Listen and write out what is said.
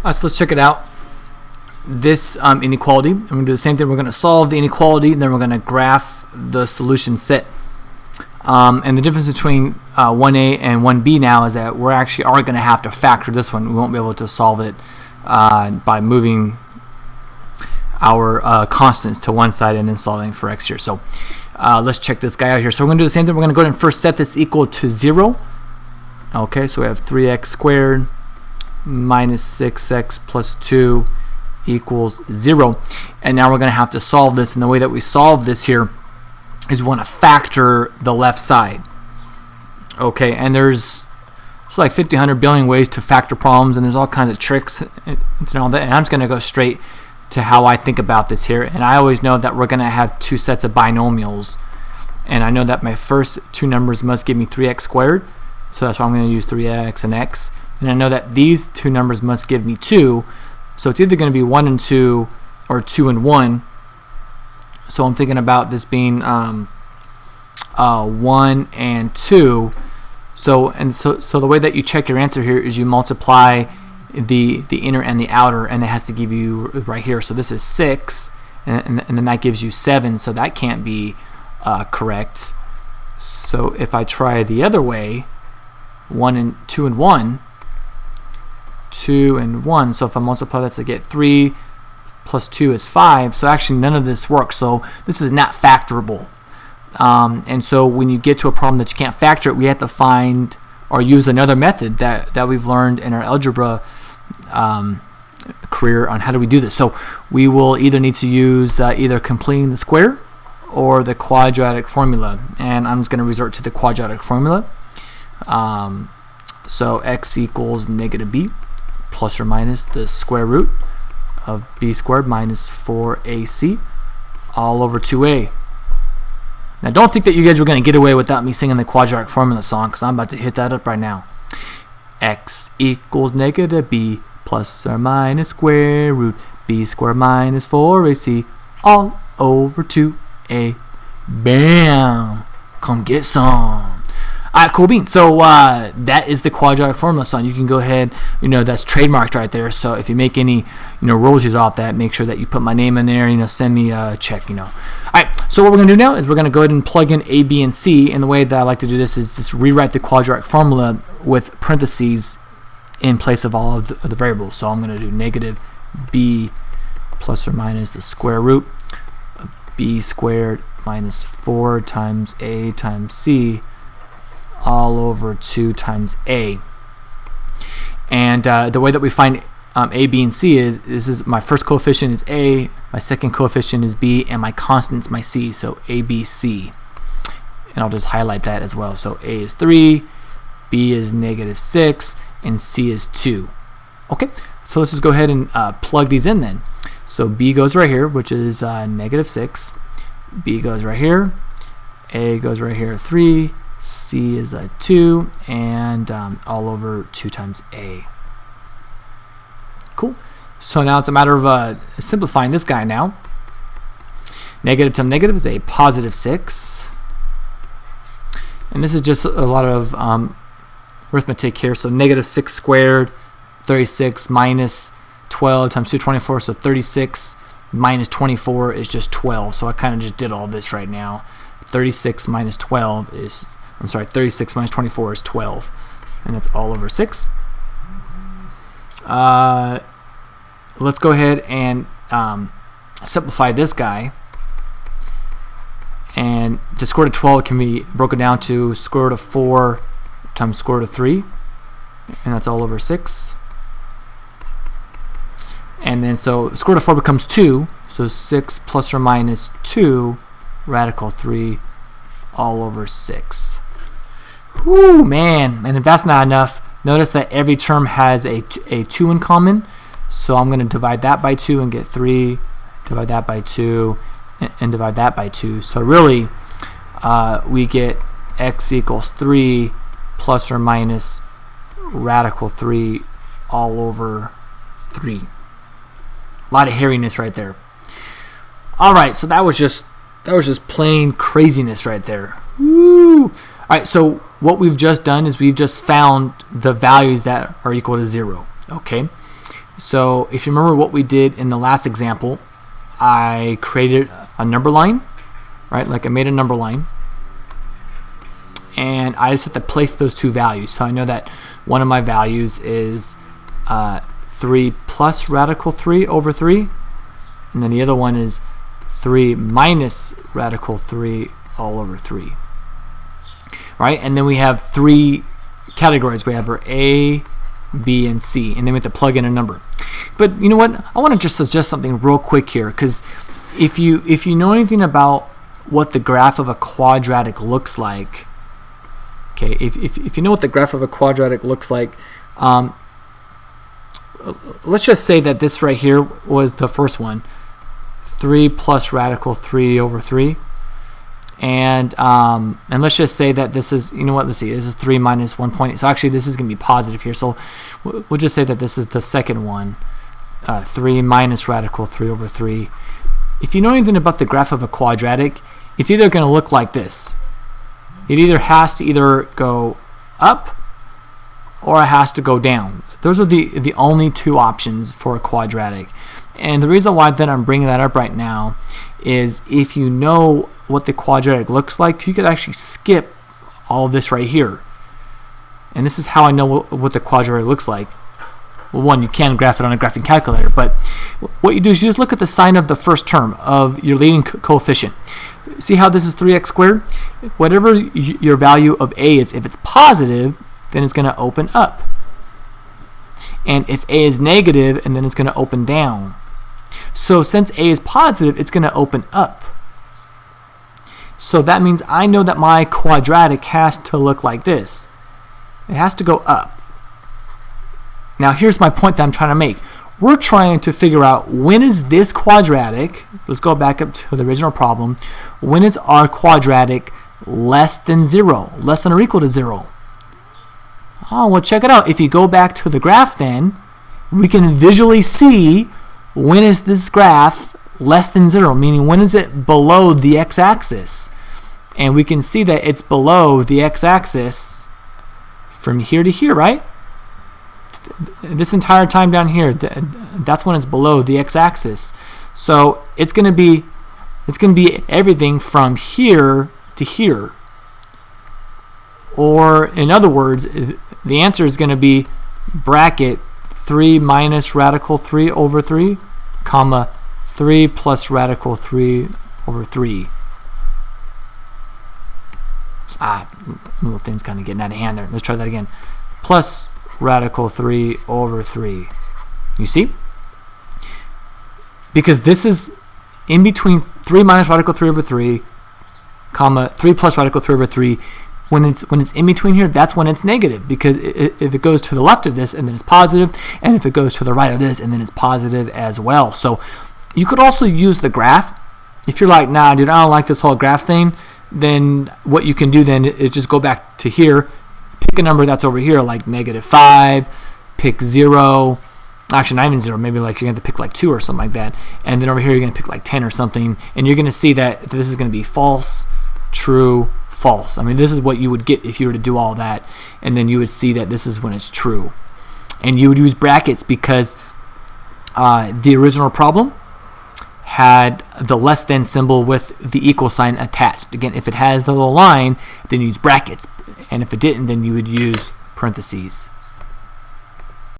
So let's check it out. This inequality, I'm going to do the same thing. We're going to solve the inequality, and then we're going to graph the solution set. And the difference between 1a and 1b now is that we're actually are going to have to factor this one. We won't be able to solve it by moving our constants to one side and then solving for x here. So let's check this guy out here. So we're going to do the same thing. We're going to go ahead and first set this equal to 0. Okay, so we have 3x squared minus 6x plus 2 equals 0. And now we're going to have to solve this. And the way that we solve this here is we want to factor the left side. Okay, and there's like 50, 100 billion ways to factor problems, and there's all kinds of tricks and all that. And I'm just going to go straight to how I think about this here. And I always know that we're going to have two sets of binomials. And I know that my first two numbers must give me 3x squared. So that's why I'm going to use 3x and x. And I know that these two numbers must give me 2. So it's either going to be 1 and 2 or 2 and 1. So I'm thinking about this being 1 and 2. So the way that you check your answer here is you multiply the inner and the outer, and it has to give you right here. So this is 6, and then that gives you 7. So that can't be correct. So if I try the other way, 1 and 2 and 1, 2 and 1. So if I multiply that to get 3 plus 2 is 5. So actually none of this works. So this is not factorable. And so when you get to a problem that you can't factor it, we have to find or use another method that we've learned in our algebra career on how do we do this. So we will either need to use either completing the square or the quadratic formula. And I'm just going to resort to the quadratic formula. So x equals negative b plus or minus the square root of b squared minus 4ac all over 2a. Now don't think that you guys were going to get away without me singing the quadratic formula song, because I'm about to hit that up right now. X equals negative b plus or minus square root b squared minus 4ac all over 2a. Bam! Come get some. Alright, cool beans. So that is the quadratic formula song. You can go ahead, that's trademarked right there. So if you make any, royalties off that, make sure that you put my name in there. Send me a check. Alright, so what we're gonna do now is we're gonna go ahead and plug in a, b, and c. And the way that I like to do this is just rewrite the quadratic formula with parentheses in place of all of the variables. So I'm gonna do negative b plus or minus the square root of b squared minus 4 times a times c all over 2 times a. And the way that we find a, b, and c is, this is my first coefficient is a, my second coefficient is b, and my constant is my c, so a, b, c. And I'll just highlight that as well. So a is 3, b is negative 6, and c is 2. Okay, so let's just go ahead and plug these in then. So b goes right here, which is negative 6, b goes right here, a goes right here, 3, c is 2, and all over 2 times a. Cool. So now it's a matter of simplifying this guy now. Negative times negative is a positive 6. And this is just a lot of arithmetic here. So negative 6 squared, 36 minus 12 times 2, 24. So 36 minus 24 is just 12. So I kind of just did all this right now. 36 minus 12 is... 36 minus 24 is 12, and that's all over 6. Let's go ahead and simplify this guy. And the square root of 12 can be broken down to square root of 4 times square root of 3, and that's all over 6. And then so square root of 4 becomes 2, so 6 plus or minus 2 radical 3 all over 6. Whoo, man. And if that's not enough, notice that every term has a 2 in common. So I'm going to divide that by 2 and get 3, divide that by 2, and divide that by 2. So really, we get x equals 3 plus or minus radical 3 all over 3. A lot of hairiness right there. All right, so that was just plain craziness right there. Woo! All right, so what we've just done is we've just found the values that are equal to 0. Okay, So if you remember what we did in the last example, I created a number line, right? Like I made a number line, and I just have to place those two values. So I know that one of my values is 3 plus radical 3 over 3, and then the other one is 3 minus radical 3 all over 3. Right? And then we have three categories. We have our A, B, and C, and then we have to plug in a number. But you know what? I want to just suggest something real quick here, because if you know anything about what the graph of a quadratic looks like, okay, if you know what the graph of a quadratic looks like, let's just say that this right here was the first one, 3 plus radical 3 over 3. And let's just say that this is, you know what, let's see, this is 3 minus 1.8. So actually this is going to be positive here. So we'll just say that this is the second one, 3 minus radical 3 over 3. If you know anything about the graph of a quadratic, it's either going to look like this. It either has to either go up or it has to go down. Those are the only two options for a quadratic. And the reason why that I'm bringing that up right now is if you know what the quadratic looks like, you could actually skip all of this right here. And this is how I know what the quadratic looks like. Well, one, you can graph it on a graphing calculator, but what you do is you just look at the sign of the first term of your leading coefficient. See how this is 3x squared? Whatever your value of a is, if it's positive, then it's going to open up. And if a is negative, and then it's going to open down. So since a is positive, it's going to open up. So that means I know that my quadratic has to look like this. It has to go up. Now here's my point that I'm trying to make. We're trying to figure out when is this quadratic, let's go back up to the original problem, when is our quadratic less than 0, less than or equal to 0? Oh, well, check it out. If you go back to the graph then, we can visually see when is this graph less than 0, meaning when is it below the x-axis. And we can see that it's below the x-axis from here to here, right? This entire time down here, that's when it's below the x-axis. So it's going to be everything from here to here. Or in other words, the answer is going to be bracket 3 minus radical 3 over 3, comma 3 plus radical 3 over 3. Little thing's kind of getting out of hand there. Let's try that again. Plus radical 3 over 3. You see? Because this is in between 3 minus radical 3 over 3, comma 3 plus radical 3 over 3. When it's in between here, that's when it's negative, because if it goes to the left of this and then it's positive, and if it goes to the right of this and then it's positive as well. So you could also use the graph. If you're like, nah, dude, I don't like this whole graph thing, then what you can do then is just go back to here, pick a number that's over here, like -5, pick 0, actually not even 0, maybe like you're going to pick like 2 or something like that, and then over here you're going to pick like 10 or something, and you're going to see that this is going to be false, true, false. I mean, this is what you would get if you were to do all that, and then you would see that this is when it's true. And you would use brackets because the original problem had the less than symbol with the equal sign attached. Again, if it has the little line, then you use brackets, and if it didn't, then you would use parentheses.